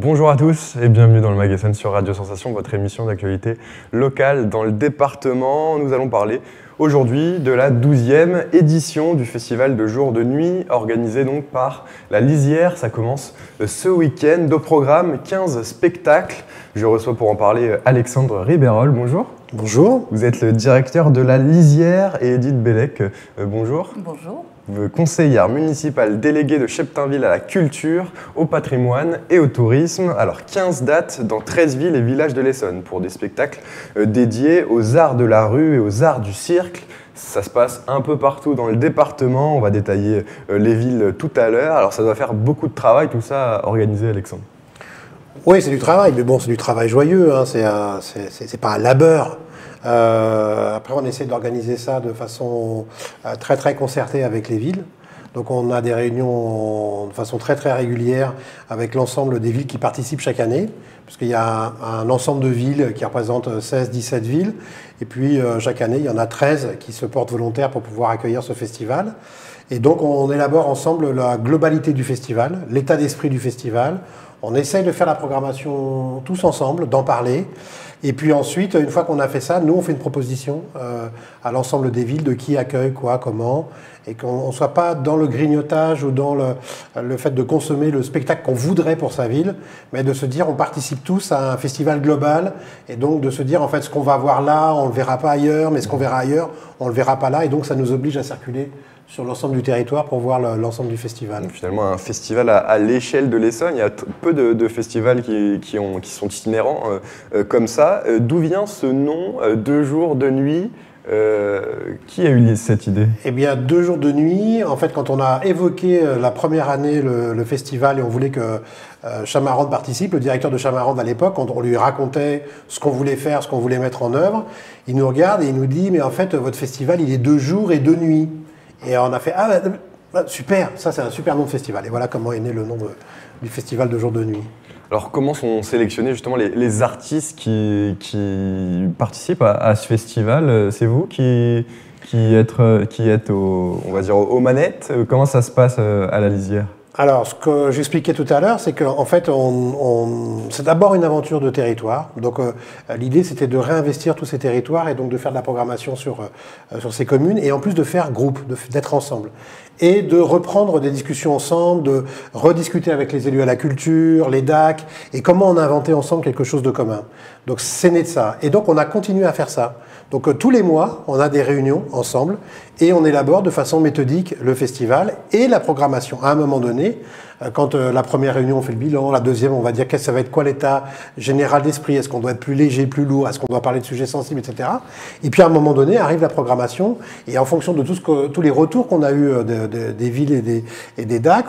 Bonjour à tous et bienvenue dans le Magasin sur Radio Sensation, votre émission d'actualité locale dans le département. Nous allons parler aujourd'hui de la 12e édition du festival de jour de nuit organisé donc par la Lisière. Ça commence ce week-end. Au programme, 15 spectacles. Je reçois pour en parler Alexandre Ribérol. Bonjour. Bonjour. Vous êtes le directeur de la Lisière et Edith Bellec. Bonjour. Bonjour. Conseillère municipale déléguée de Cheptainville à la culture, au patrimoine et au tourisme. Alors 15 dates dans 13 villes et villages de l'Essonne pour des spectacles dédiés aux arts de la rue et aux arts du cirque. Ça se passe un peu partout dans le département, on va détailler les villes tout à l'heure. Alors ça doit faire beaucoup de travail tout ça à organiser, Alexandre. Oui, c'est du travail, mais bon, c'est du travail joyeux, hein. C'est pas un labeur. Après, on essaie d'organiser ça de façon très concertée avec les villes. Donc on a des réunions de façon très régulière avec l'ensemble des villes qui participent chaque année, puisqu'il y a un ensemble de villes qui représentent 16-17 villes. Et puis chaque année, il y en a 13 qui se portent volontaires pour pouvoir accueillir ce festival. Et donc on élabore ensemble la globalité du festival, l'état d'esprit du festival. On essaye de faire la programmation tous ensemble, d'en parler. Et puis ensuite, une fois qu'on a fait ça, nous, on fait une proposition à l'ensemble des villes de qui accueille quoi, comment, et qu'on ne soit pas dans le grignotage ou dans le fait de consommer le spectacle qu'on voudrait pour sa ville, mais de se dire on participe tous à un festival global, et donc de se dire en fait ce qu'on va voir là, on ne le verra pas ailleurs, mais ce qu'on verra ailleurs, on ne le verra pas là, et donc ça nous oblige à circuler sur l'ensemble du territoire pour voir l'ensemble du festival. Donc finalement, un festival à l'échelle de l'Essonne, il y a peu de festivals qui sont itinérants comme ça. D'où vient ce nom, 2 jours de nuit qui a eu cette idée? Eh bien, 2 jours de nuit, en fait, quand on a évoqué la première année le festival et on voulait que Chamarande participe, le directeur de Chamarande à l'époque, quand on lui racontait ce qu'on voulait faire, ce qu'on voulait mettre en œuvre, il nous regarde et il nous dit « mais en fait, votre festival, il est 2 jours et 2 nuits ». Et on a fait « ah, super, ça c'est un super nom de festival ». Et voilà comment est né le nom du festival de jour de nuit. Alors comment sont sélectionnés justement les artistes qui participent à ce festival? C'est vous qui êtes on va dire, aux manettes? Comment ça se passe à la Lisière? Alors, ce que j'expliquais tout à l'heure, c'est qu'en fait, c'est d'abord une aventure de territoire. Donc, l'idée, c'était de réinvestir tous ces territoires et donc de faire de la programmation sur ces communes et en plus de faire groupe, d'être ensemble. Et de reprendre des discussions ensemble, de rediscuter avec les élus à la culture, les DAC, et comment on a inventé ensemble quelque chose de commun. Donc, c'est né de ça. Et donc, on a continué à faire ça. Donc, tous les mois, on a des réunions ensemble et on élabore de façon méthodique le festival et la programmation. À un moment donné, quand la première réunion, on fait le bilan, la deuxième, on va dire ça va être quoi l'état général d'esprit, est-ce qu'on doit être plus léger, plus lourd, est-ce qu'on doit parler de sujets sensibles, etc. Et puis à un moment donné, arrive la programmation, et en fonction de tous les retours qu'on a eus des villes et des DAC,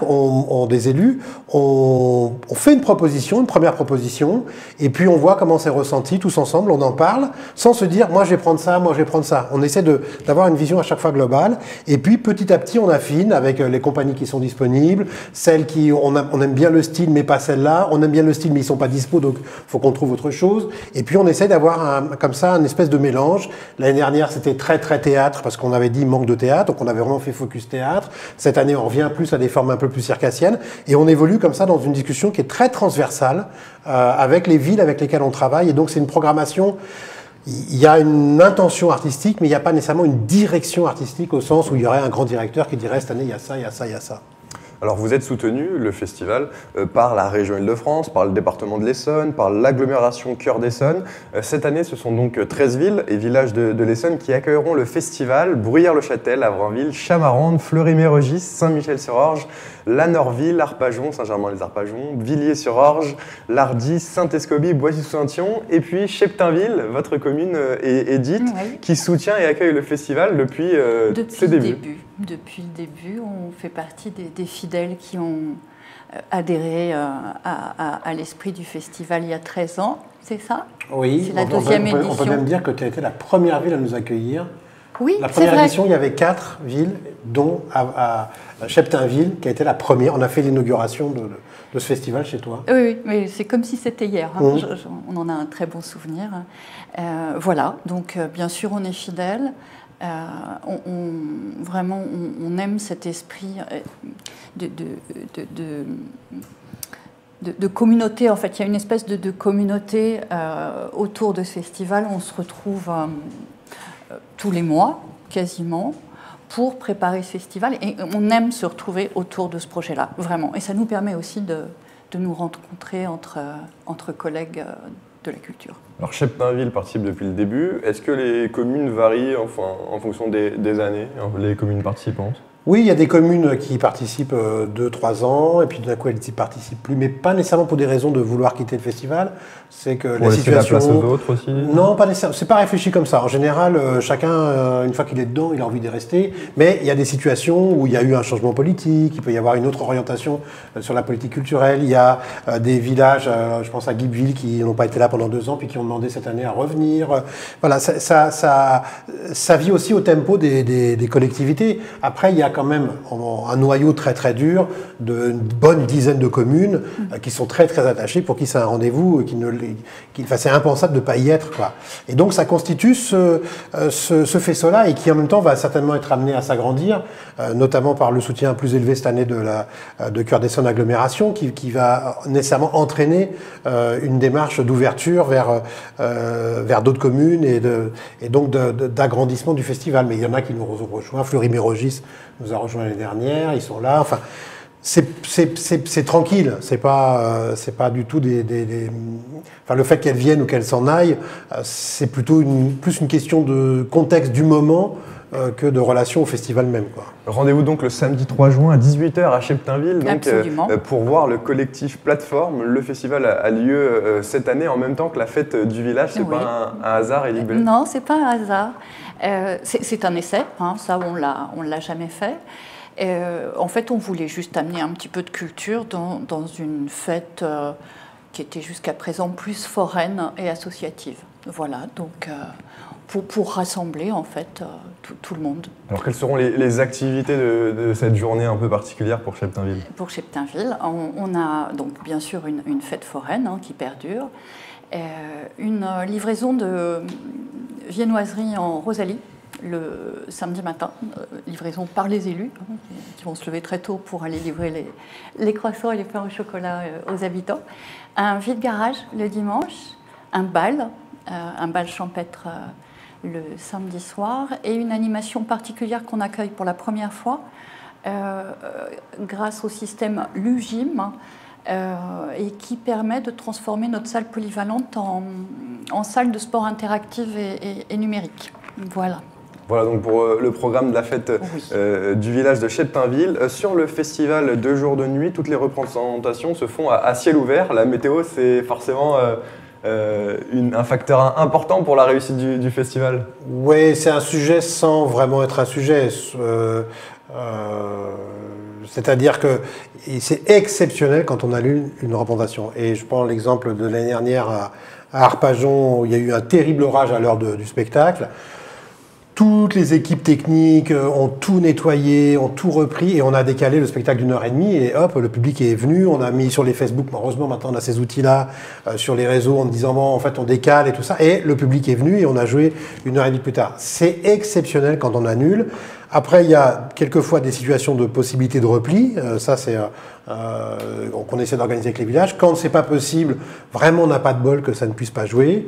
des élus, on fait une première proposition, et puis on voit comment c'est ressenti, tous ensemble, on en parle, sans se dire, moi je vais prendre ça, moi je vais prendre ça. On essaie d'avoir une vision à chaque fois globale, et puis petit à petit on affine avec les compagnies qui sont disponibles, celles qui on aime bien le style mais pas celle-là, on aime bien le style mais ils sont pas dispo donc faut qu'on trouve autre chose, et puis on essaie d'avoir comme ça un espèce de mélange. L'année dernière c'était très théâtre parce qu'on avait dit manque de théâtre, donc on avait vraiment fait focus théâtre. Cette année on revient plus à des formes un peu plus circassiennes et on évolue comme ça dans une discussion qui est très transversale avec les villes avec lesquelles on travaille, et donc c'est une programmation. Il y a une intention artistique, mais il n'y a pas nécessairement une direction artistique au sens où il y aurait un grand directeur qui dirait cette année il y a ça, il y a ça, il y a ça. Alors vous êtes soutenu, le festival, par la région Île-de-France, par le département de l'Essonne, par l'agglomération Cœur d'Essonne. Cette année, ce sont donc 13 villes et villages de l'Essonne qui accueilleront le festival. Bruyères-le-Châtel, Avranville, Chamarande, Fleury-Mérogis, Saint-Michel-sur-Orge, Lanorville, Arpajon, Saint-Germain-les-Arpajons, Villiers-sur-Orge, Lardy, Saint-Escobie, Boissy-sous-Saint-Thion, et puis Cheptainville, votre commune Edith, oui, qui soutient et accueille le festival depuis ses débuts. Depuis le début, on fait partie des fidèles qui ont adhéré à l'esprit du festival il y a 13 ans, c'est ça? Oui, c'est la 2e édition. On peut même dire que tu as été la première ville à nous accueillir. Oui, la première édition, il y avait 4 villes, dont à Cheptainville, qui a été la première. On a fait l'inauguration de ce festival chez toi. Oui, mais c'est comme si c'était hier. Hein. On en a un très bon souvenir. Voilà, donc bien sûr, on est fidèles. Vraiment, on aime cet esprit de communauté. En fait, il y a une espèce de communauté autour de ce festival. On se retrouve tous les mois, quasiment, pour préparer ce festival. Et on aime se retrouver autour de ce projet-là, vraiment. Et ça nous permet aussi de nous rencontrer entre collègues de la culture. Alors Cheptainville participe depuis le début. Est-ce que les communes varient en fonction des années, les communes participantes? Oui, il y a des communes qui participent 2-3 ans, et puis d'un coup elles n'y participent plus, mais pas nécessairement pour des raisons de vouloir quitter le festival. C'est que la situation. La place aux autres aussi. Non, pas nécessairement. C'est pas réfléchi comme ça. En général, chacun, une fois qu'il est dedans, il a envie d'y rester. Mais il y a des situations où il y a eu un changement politique, il peut y avoir une autre orientation sur la politique culturelle. Il y a des villages, je pense à Guibville, qui n'ont pas été là pendant 2 ans, puis qui ont demandé cette année à revenir. Voilà, ça vit aussi au tempo des collectivités. Après, il y a quand même un noyau très très dur d'une bonne dizaine de communes qui sont très très attachées, pour qui c'est un rendez-vous, c'est impensable de ne pas y être, quoi. Et donc ça constitue ce faisceau-là, et qui en même temps va certainement être amené à s'agrandir, notamment par le soutien plus élevé cette année de Cœur d'Essonne Agglomération, qui va nécessairement entraîner une démarche d'ouverture vers d'autres communes et donc d'agrandissement du festival. Mais il y en a qui nous ont rejoints. Fleury-Mérogis nous a rejoints l'année dernière, ils sont là. Enfin, c'est tranquille, c'est pas du tout enfin, le fait qu'elles viennent ou qu'elles s'en aillent, c'est plutôt plus une question de contexte du moment que de relation au festival même, quoi. Rendez-vous donc le samedi 3 juin à 18h à Cheptainville, donc, pour voir le collectif Plateforme. Le festival a lieu cette année en même temps que la fête du village. C'est pas un hasard, Élie Bellet? Non, c'est pas un hasard. C'est un essai, hein, ça on l'a jamais fait. En fait, on voulait juste amener un petit peu de culture dans une fête qui était jusqu'à présent plus foraine et associative. Voilà, donc pour rassembler en fait tout le monde. Alors quelles seront les activités de cette journée un peu particulière pour Cheptainville? Pour Cheptainville, on a donc bien sûr une fête foraine qui perdure, une livraison de viennoiserie en Rosalie le samedi matin, livraison par les élus qui vont se lever très tôt pour aller livrer les croissants et les pains au chocolat aux habitants. Un vide-garage le dimanche, un bal champêtre le samedi soir, et une animation particulière qu'on accueille pour la première fois grâce au système LUGIM et qui permet de transformer notre salle polyvalente en salle de sport interactive et numérique. Voilà. Voilà donc pour le programme de la fête du village de Cheptainville. Sur le festival 2 jours de nuit, toutes les représentations se font à ciel ouvert. La météo, c'est forcément un facteur important pour la réussite du festival. Oui, c'est un sujet sans vraiment être un sujet. C'est-à-dire que c'est exceptionnel quand on a lu une représentation. Et je prends l'exemple de l'année dernière à Arpajon, où il y a eu un terrible orage à l'heure du spectacle. Toutes les équipes techniques ont tout nettoyé, ont tout repris, et on a décalé le spectacle d'1h30, et hop, le public est venu. On a mis sur les Facebook, heureusement maintenant on a ces outils-là sur les réseaux en disant bon, en fait on décale et tout ça, et le public est venu et on a joué 1h30 plus tard. C'est exceptionnel quand on annule. Après, il y a quelquefois des situations de possibilité de repli. Ça, c'est qu'on essaie d'organiser avec les villages. Quand c'est pas possible, vraiment, on n'a pas de bol que ça ne puisse pas jouer.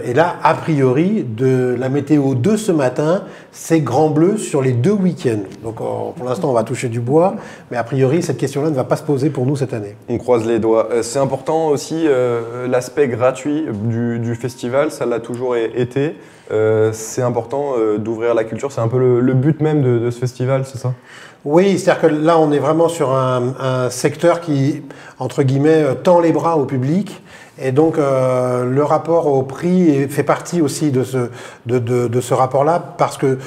Et là, a priori, de la météo de ce matin, c'est grand bleu sur les 2 week-ends. Donc, pour l'instant, on va toucher du bois. Mais a priori, cette question-là ne va pas se poser pour nous cette année. On croise les doigts. C'est important aussi l'aspect gratuit du festival. Ça l'a toujours été. C'est important d'ouvrir la culture, c'est un peu le but même de ce festival, c'est ça? Oui, c'est-à-dire que là, on est vraiment sur un secteur qui, entre guillemets, tend les bras au public. Et donc, le rapport au prix fait partie aussi de ce rapport-là, parce que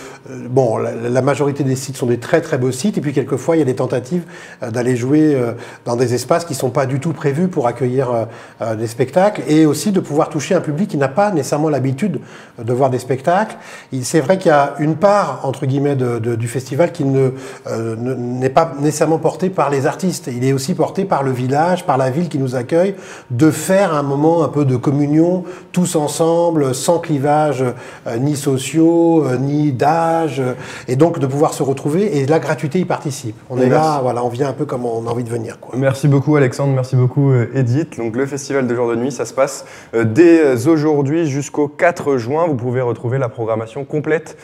bon, la majorité des sites sont des très très beaux sites, et puis quelquefois il y a des tentatives d'aller jouer dans des espaces qui ne sont pas du tout prévus pour accueillir des spectacles, et aussi de pouvoir toucher un public qui n'a pas nécessairement l'habitude de voir des spectacles. C'est vrai qu'il y a une part, entre guillemets, du festival qui n'est pas nécessairement portée par les artistes. Il est aussi porté par le village, par la ville qui nous accueille, de faire un moment un peu de communion, tous ensemble, sans clivage ni sociaux, ni d'âge, et donc de pouvoir se retrouver, et la gratuité y participe. On est là, voilà, on vient un peu comme on a envie de venir, quoi. Merci beaucoup Alexandre, merci beaucoup Edith. Donc le festival de jour de nuit, ça se passe dès aujourd'hui jusqu'au 4 juin. Vous pouvez retrouver la programmation complète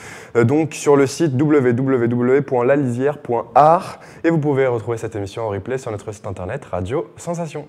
donc sur le site www.lalisière.art, et vous pouvez retrouver cette émission en replay sur notre site internet Radio Sensation.